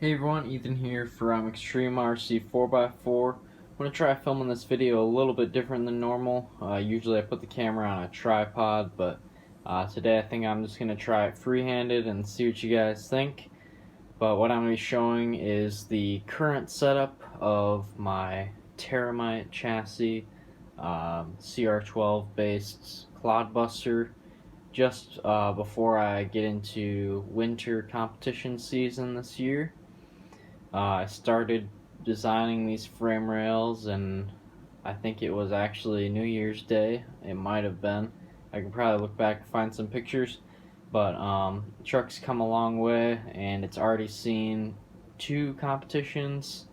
Hey everyone, Ethan here from Extreme RC 4x4. I'm going to try filming this video a little bit different than normal. Usually I put the camera on a tripod, but today I think I'm just going to try it free-handed and see what you guys think. But what I'm going to be showing is the current setup of my Terramight chassis, CR12 based clodbuster, just before I get into winter competition season this year. I started designing these frame rails, and I think it was actually New Year's Day. It might have been. I can probably look back and find some pictures. But the truck's come a long way, and it's already seen 2 competitions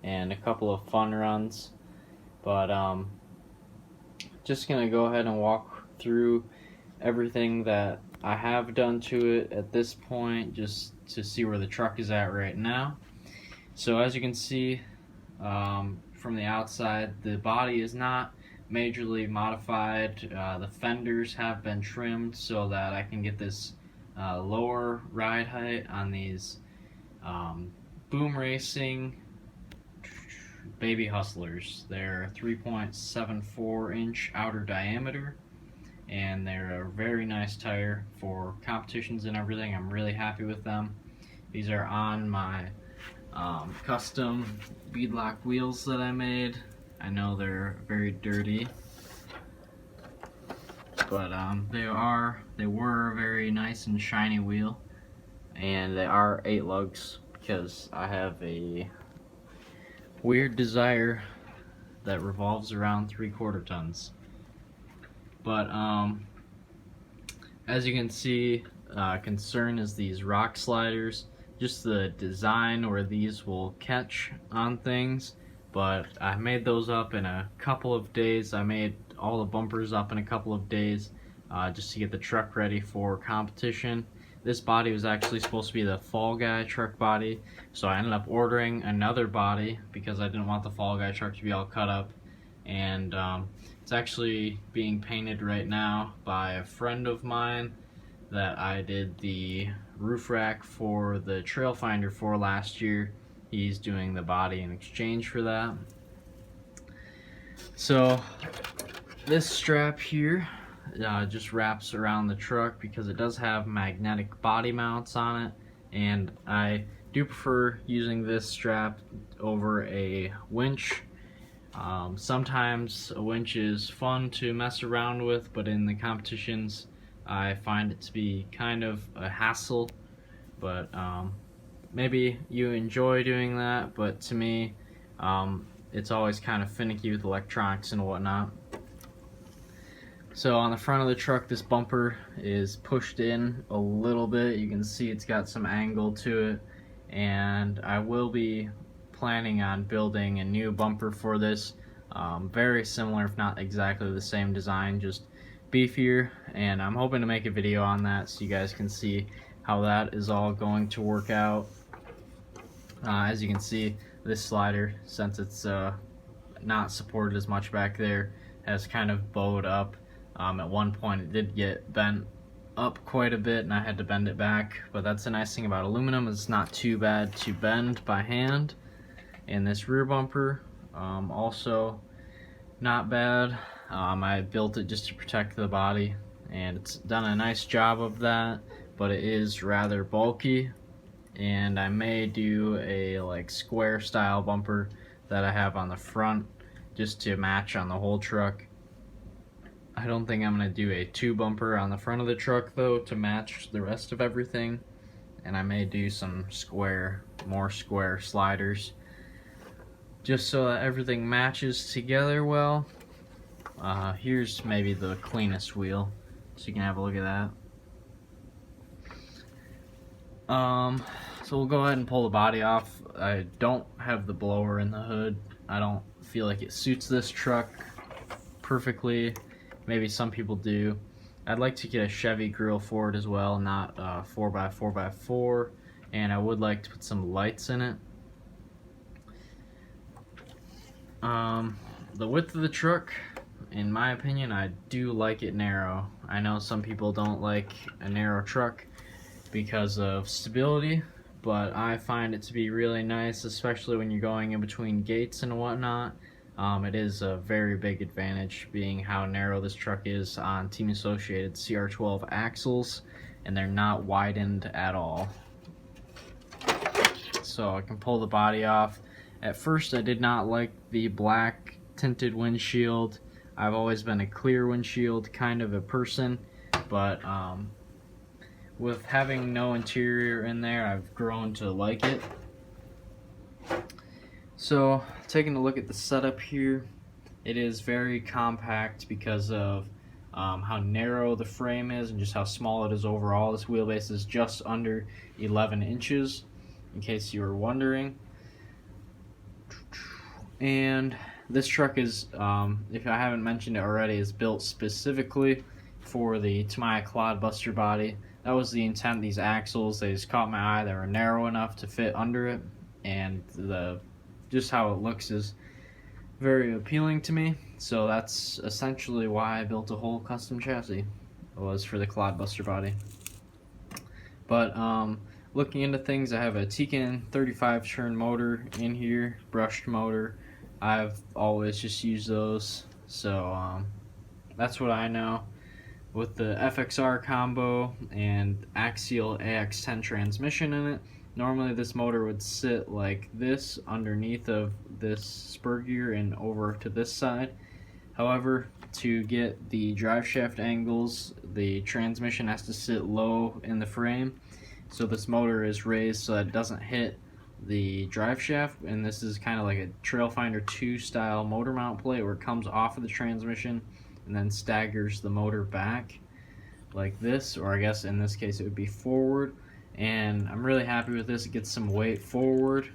and a couple of fun runs. But just gonna go ahead and walk through everything that I have done to it at this point, just to see where the truck is at right now. So as you can see from the outside, the body is not majorly modified. The fenders have been trimmed so that I can get this lower ride height on these Boom Racing Baby Hustlers. They're 3.74 inch outer diameter, and they're a very nice tire for competitions and everything. I'm really happy with them. These are on my custom beadlock wheels that I made. I know they're very dirty, but they were a very nice and shiny wheel, and they are 8 lugs because I have a weird desire that revolves around 3/4 tons. But as you can see, concern is these rock sliders. Just the design where these will catch on things, but I made those up in a couple of days. I made all the bumpers up in a couple of days just to get the truck ready for competition. This body was actually supposed to be the Fall Guy truck body, so I ended up ordering another body because I didn't want the Fall Guy truck to be all cut up. And it's actually being painted right now by a friend of mine that I did the roof rack for the Trail Finder for last year. He's doing the body in exchange for that. So this strap here just wraps around the truck because it does have magnetic body mounts on it, and I do prefer using this strap over a winch. Sometimes a winch is fun to mess around with, but in the competitions I find it to be kind of a hassle. But maybe you enjoy doing that, but to me it's always kind of finicky with electronics and whatnot. So on the front of the truck, this bumper is pushed in a little bit. You can see it's got some angle to it, and I will be planning on building a new bumper for this, very similar if not exactly the same design, just beefier, and I'm hoping to make a video on that so you guys can see how that is all going to work out. As you can see, this slider, since it's not supported as much back there, has kind of bowed up. At one point it did get bent up quite a bit and I had to bend it back, but that's the nice thing about aluminum, it's not too bad to bend by hand. And this rear bumper, also not bad. I built it just to protect the body, and it's done a nice job of that, but it is rather bulky, and I may do a like square style bumper that I have on the front just to match on the whole truck. I don't think I'm going to do a 2 bumper on the front of the truck though to match the rest of everything, and I may do some more square sliders just so that everything matches together well. Here's maybe the cleanest wheel, so you can have a look at that. So we'll go ahead and pull the body off. I don't have the blower in the hood. I don't feel like it suits this truck perfectly. Maybe some people do. I'd like to get a Chevy grill for it as well, not 4x4x4, and I would like to put some lights in it. The width of the truck, in my opinion, I do like it narrow. I know some people don't like a narrow truck because of stability, but I find it to be really nice, especially when you're going in between gates and whatnot. It is a very big advantage being how narrow this truck is on Team Associated CR12 axles, and they're not widened at all. So I can pull the body off. At first I did not like the black tinted windshield. I've always been a clear windshield kind of a person, but with having no interior in there, I've grown to like it. So taking a look at the setup here, it is very compact because of how narrow the frame is and just how small it is overall. This wheelbase is just under 11 inches, in case you were wondering. And this truck is, if I haven't mentioned it already, is built specifically for the Terramight Clodbuster body. That was the intent. These axles, they just caught my eye. They were narrow enough to fit under it, and just how it looks is very appealing to me. So that's essentially why I built a whole custom chassis. It was for the Clodbuster body. But looking into things, I have a Tekin 35 turn motor in here, brushed motor. I've always just used those, so that's what I know. With the FXR combo and axial AX10 transmission in it, normally this motor would sit like this underneath of this spur gear and over to this side. However, to get the drive shaft angles, the transmission has to sit low in the frame. So this motor is raised so that it doesn't hit the drive shaft, and this is kind of like a Trailfinder 2 style motor mount plate where it comes off of the transmission and then staggers the motor back like this, or I guess in this case it would be forward. And I'm really happy with this. It gets some weight forward,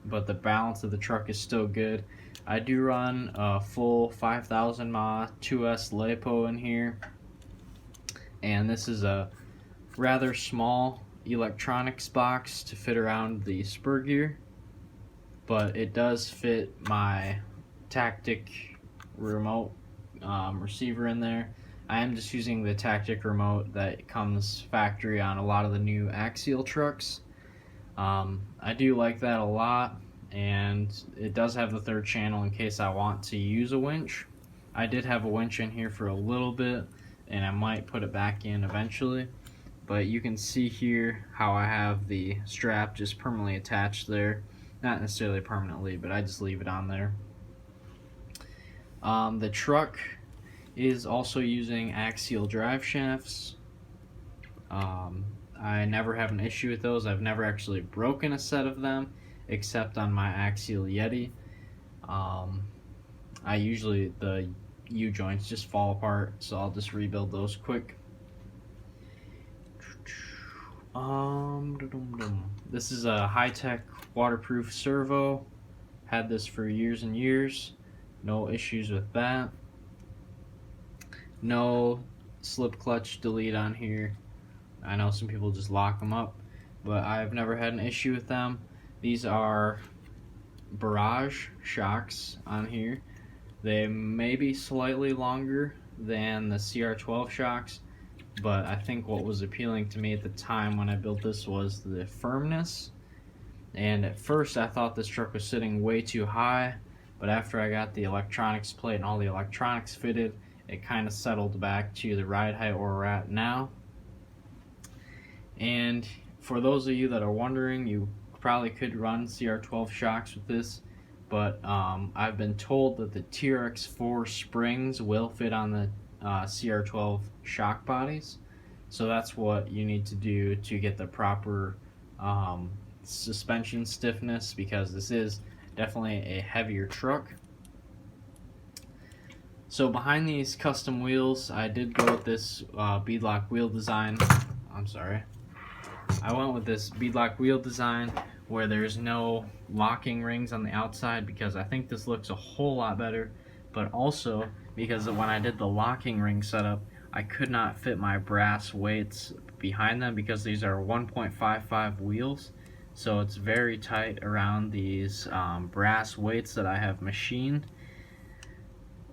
but the balance of the truck is still good. I do run a full 5000 mAh 2S LiPo in here, and this is a rather small electronics box to fit around the spur gear, but it does fit my Tactic remote receiver in there. I am just using the Tactic remote that comes factory on a lot of the new axial trucks. I do like that a lot, and it does have the third channel in case I want to use a winch. I did have a winch in here for a little bit, and I might put it back in eventually. But you can see here how I have the strap just permanently attached there. Not necessarily permanently, but I just leave it on there. The truck is also using axial drive shafts. I never have an issue with those. I've never actually broken a set of them, except on my axial Yeti. I usually, the U-joints just fall apart, so I'll just rebuild those quick. This is a high-tech waterproof servo. Had this for years and years. No issues with that. No slip clutch delete on here. I know some people just lock them up, but I've never had an issue with them. These are barrage shocks on here. They may be slightly longer than the CR12 shocks, but I think what was appealing to me at the time when I built this was the firmness. And at first I thought this truck was sitting way too high, but after I got the electronics plate and all the electronics fitted, it kind of settled back to the ride height where we're at now. And for those of you that are wondering, you probably could run CR12 shocks with this, but I've been told that the TRX4 springs will fit on the CR12 shock bodies, so that's what you need to do to get the proper suspension stiffness, because this is definitely a heavier truck. So behind these custom wheels, I did go with this beadlock wheel design. I went with this beadlock wheel design where there's no locking rings on the outside, because I think this looks a whole lot better, but also because when I did the locking ring setup, I could not fit my brass weights behind them because these are 1.55 wheels, so it's very tight around these brass weights that I have machined.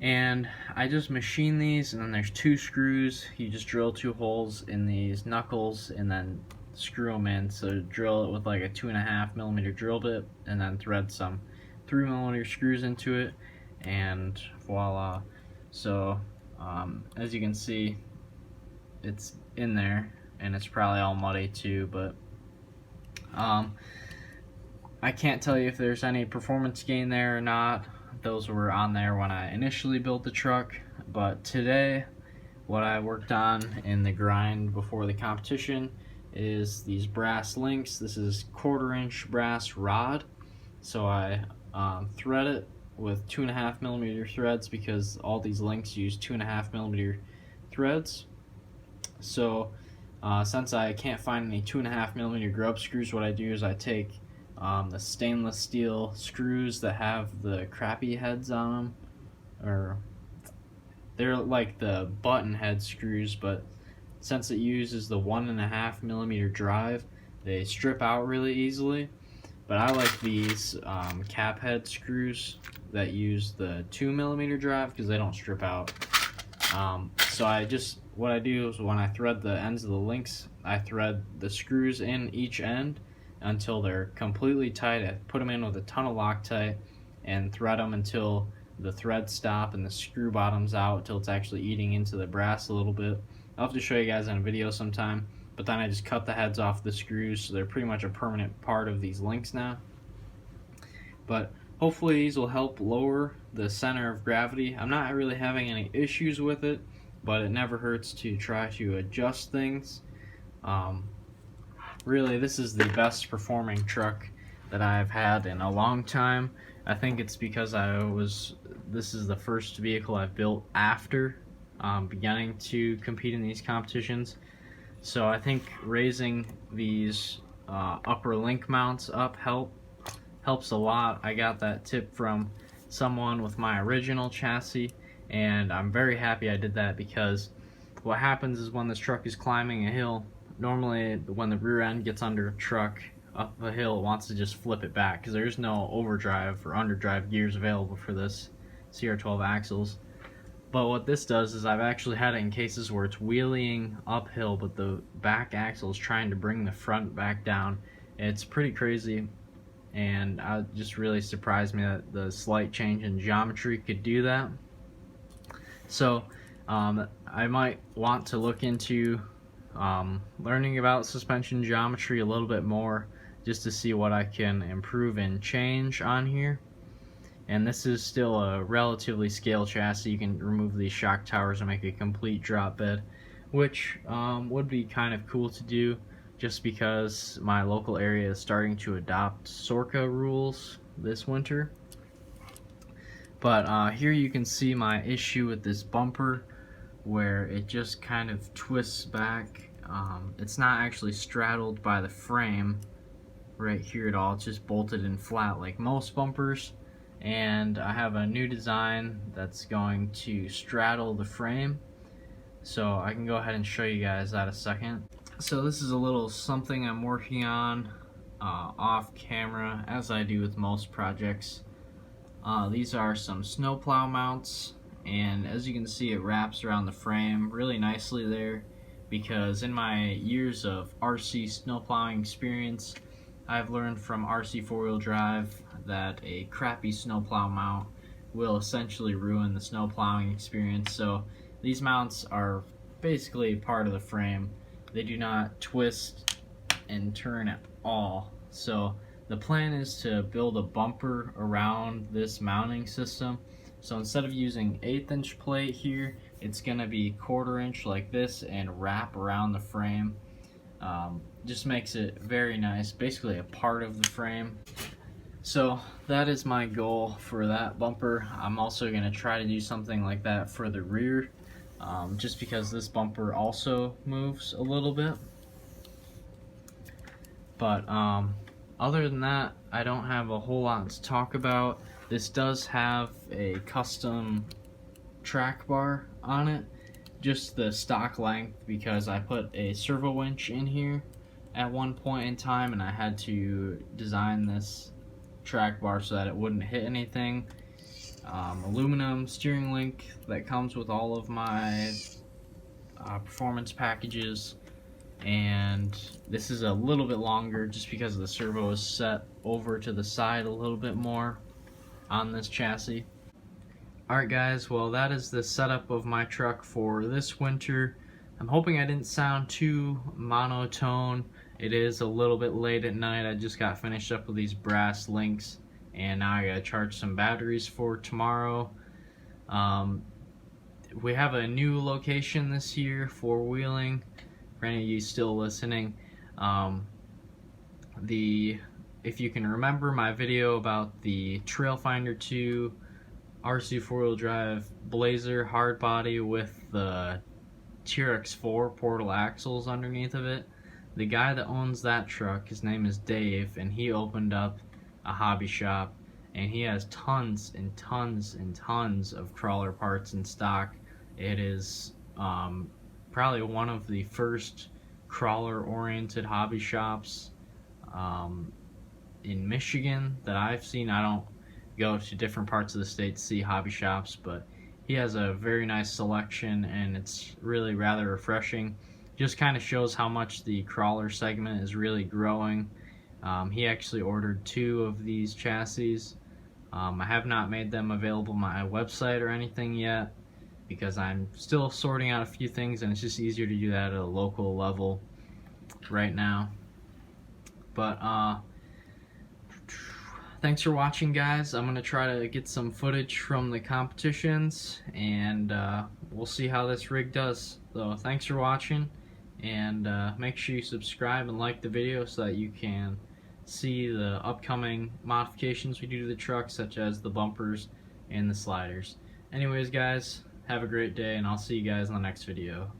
And I just machine these, and then there's 2 screws. You just drill 2 holes in these knuckles and then screw them in. So drill it with like a 2.5mm drill bit, and then thread some 3mm screws into it, and voila. So as you can see, it's in there, and it's probably all muddy too, but I can't tell you if there's any performance gain there or not. Those were on there when I initially built the truck, but today what I worked on in the grind before the competition is these brass links. This is 1/4" brass rod, so I thread it with 2.5mm threads because all these links use 2.5mm threads. So since I can't find any 2.5mm grub screws, what I do is I take the stainless steel screws that have the crappy heads on them, or they're like the button head screws, but since it uses the 1.5mm drive, they strip out really easily. But I like these cap head screws that use the 2mm drive because they don't strip out. So what I do is when I thread the ends of the links, I thread the screws in each end until they're completely tight. I put them in with a ton of Loctite and thread them until the threads stop and the screw bottom's out, until it's actually eating into the brass a little bit. I'll have to show you guys in a video sometime, but then I just cut the heads off the screws, so they're pretty much a permanent part of these links now. But hopefully these will help lower the center of gravity. I'm not really having any issues with it, but it never hurts to try to adjust things. Really, this is the best performing truck that I've had in a long time. I think it's because this is the first vehicle I've built after beginning to compete in these competitions. So I think raising these upper link mounts up helps a lot. I got that tip from someone with my original chassis, and I'm very happy I did that, because what happens is when this truck is climbing a hill, normally when the rear end gets under a truck up a hill, it wants to just flip it back because there's no overdrive or underdrive gears available for this CR12 axles. But what this does is I've actually had it in cases where it's wheeling uphill, but the back axle is trying to bring the front back down. It's pretty crazy, and it just really surprised me that the slight change in geometry could do that. So I might want to look into learning about suspension geometry a little bit more, just to see what I can improve and change on here. And this is still a relatively scale chassis. You can remove these shock towers and make a complete drop bed, which would be kind of cool to do, just because my local area is starting to adopt SORCA rules this winter. But here you can see my issue with this bumper, where it just kind of twists back. It's not actually straddled by the frame right here at all. It's just bolted in flat like most bumpers, and I have a new design that's going to straddle the frame, so I can go ahead and show you guys that a second. So this is a little something I'm working on off camera, as I do with most projects. These are some snowplow mounts, and as you can see, it wraps around the frame really nicely there, because in my years of RC snowplowing experience, I've learned from RC four-wheel drive that a crappy snowplow mount will essentially ruin the snowplowing experience. So these mounts are basically part of the frame. They do not twist and turn at all. So the plan is to build a bumper around this mounting system. So instead of using 1/8" plate here, it's gonna be 1/4" like this and wrap around the frame. Just makes it very nice, basically a part of the frame. So that is my goal for that bumper. I'm also gonna try to do something like that for the rear, just because this bumper also moves a little bit. But other than that, I don't have a whole lot to talk about. This does have a custom track bar on it, just the stock length, because I put a servo winch in here at one point in time, and I had to design this track bar so that it wouldn't hit anything. Aluminum steering link that comes with all of my performance packages, and this is a little bit longer just because the servo is set over to the side a little bit more on this chassis. Alright guys, well that is the setup of my truck for this winter. I'm hoping I didn't sound too monotone. It is a little bit late at night. I just got finished up with these brass links and now I gotta charge some batteries for tomorrow. We have a new location this year for wheeling. For any of you still listening, if you can remember my video about the Trailfinder 2 RC 4-wheel drive Blazer hard body with the TRX4 portal axles underneath of it, the guy that owns that truck, his name is Dave, and he opened up a hobby shop, and he has tons and tons and tons of crawler parts in stock. It is probably one of the first crawler oriented hobby shops in Michigan that I've seen. I don't go to different parts of the state to see hobby shops, but he has a very nice selection and it's really rather refreshing. Just kind of shows how much the crawler segment is really growing. He actually ordered 2 of these chassis. I have not made them available on my website or anything yet because I'm still sorting out a few things and it's just easier to do that at a local level right now. But thanks for watching, guys. I'm going to try to get some footage from the competitions, and we'll see how this rig does. So thanks for watching, and make sure you subscribe and like the video so that you can see the upcoming modifications we do to the truck, such as the bumpers and the sliders. Anyways, guys, have a great day, and I'll see you guys in the next video.